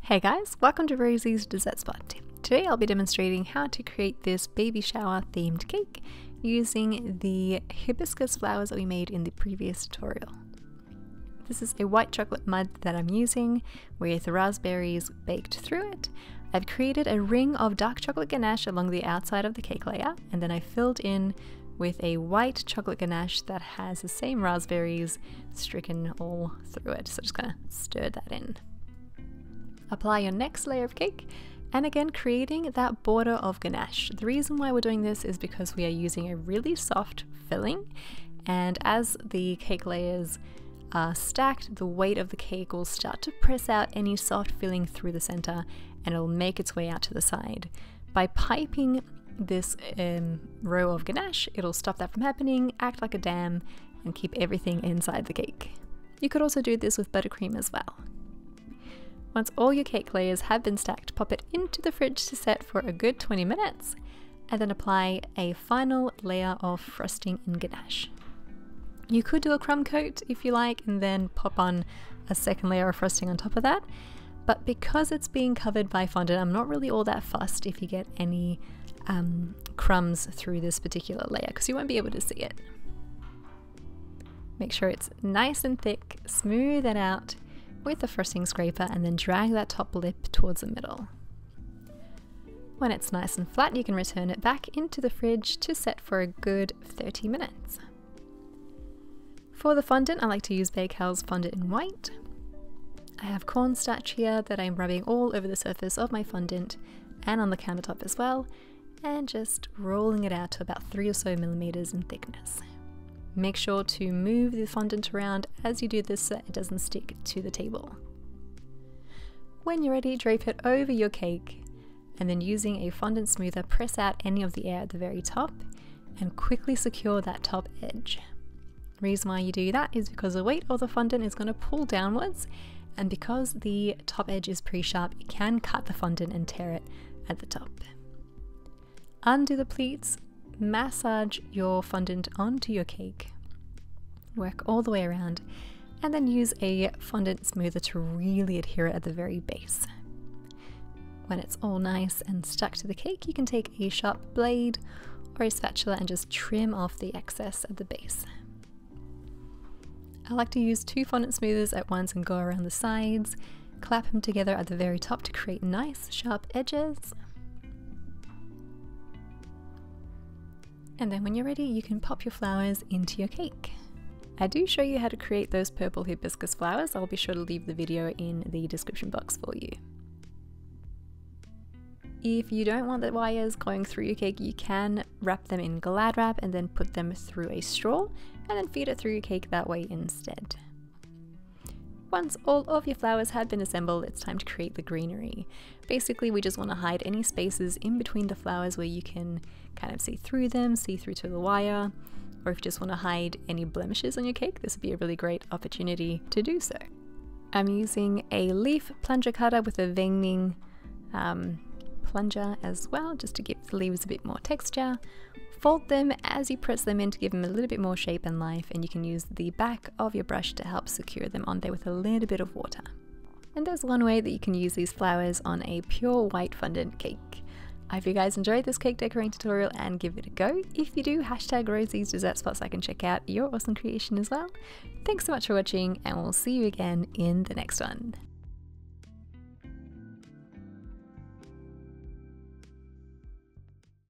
Hey guys, welcome to Rosie's Dessert Spot. Today I'll be demonstrating how to create this baby shower themed cake using the hibiscus flowers that we made in the previous tutorial. This is a white chocolate mud that I'm using with raspberries baked through it. I've created a ring of dark chocolate ganache along the outside of the cake layer, and then I filled in with a white chocolate ganache that has the same raspberries stricken all through it. So just gonna stir that in. Apply your next layer of cake, and again creating that border of ganache. The reason why we're doing this is because we are using a really soft filling, and as the cake layers are stacked, the weight of the cake will start to press out any soft filling through the center, and it'll make its way out to the side. By piping this row of ganache, it'll stop that from happening, act like a dam, and keep everything inside the cake. You could also do this with buttercream as well. Once all your cake layers have been stacked, pop it into the fridge to set for a good 20 minutes, and then apply a final layer of frosting and ganache. You could do a crumb coat if you like, and then pop on a second layer of frosting on top of that, but because it's being covered by fondant, I'm not really all that fussed if you get any crumbs through this particular layer, because you won't be able to see it. Make sure it's nice and thick, smooth it out with a frosting scraper, and then drag that top lip towards the middle. When it's nice and flat, you can return it back into the fridge to set for a good 30 minutes. For the fondant, I like to use Bakel's fondant in white. I have cornstarch here that I'm rubbing all over the surface of my fondant and on the countertop as well, and just rolling it out to about 3 or so millimeters in thickness. Make sure to move the fondant around as you do this so it doesn't stick to the table. When you're ready, drape it over your cake, and then using a fondant smoother, press out any of the air at the very top and quickly secure that top edge. The reason why you do that is because the weight of the fondant is going to pull downwards, and because the top edge is pretty sharp, you can cut the fondant and tear it at the top. Undo the pleats. Massage your fondant onto your cake, work all the way around, and then use a fondant smoother to really adhere it at the very base. When it's all nice and stuck to the cake, you can take a sharp blade or a spatula and just trim off the excess at the base. I like to use 2 fondant smoothers at once and go around the sides, clap them together at the very top to create nice sharp edges. And then when you're ready, you can pop your flowers into your cake. I do show you how to create those purple hibiscus flowers. I'll be sure to leave the video in the description box for you. If you don't want the wires going through your cake, you can wrap them in Glad wrap and then put them through a straw and then feed it through your cake that way instead. Once all of your flowers have been assembled, it's time to create the greenery. Basically, we just want to hide any spaces in between the flowers where you can kind of see through them, see through to the wire, or if you just want to hide any blemishes on your cake, this would be a really great opportunity to do so. I'm using a leaf plunger cutter with a veining plunger as well, just to give the leaves a bit more texture. Fold them as you press them in to give them a little bit more shape and life, and you can use the back of your brush to help secure them on there with a little bit of water. And there's one way that you can use these flowers on a pure white fondant cake. I hope you guys enjoyed this cake decorating tutorial and give it a go. If you do, hashtag Rosie's Dessert Spot so I can check out your awesome creation as well. Thanks so much for watching, and we'll see you again in the next one.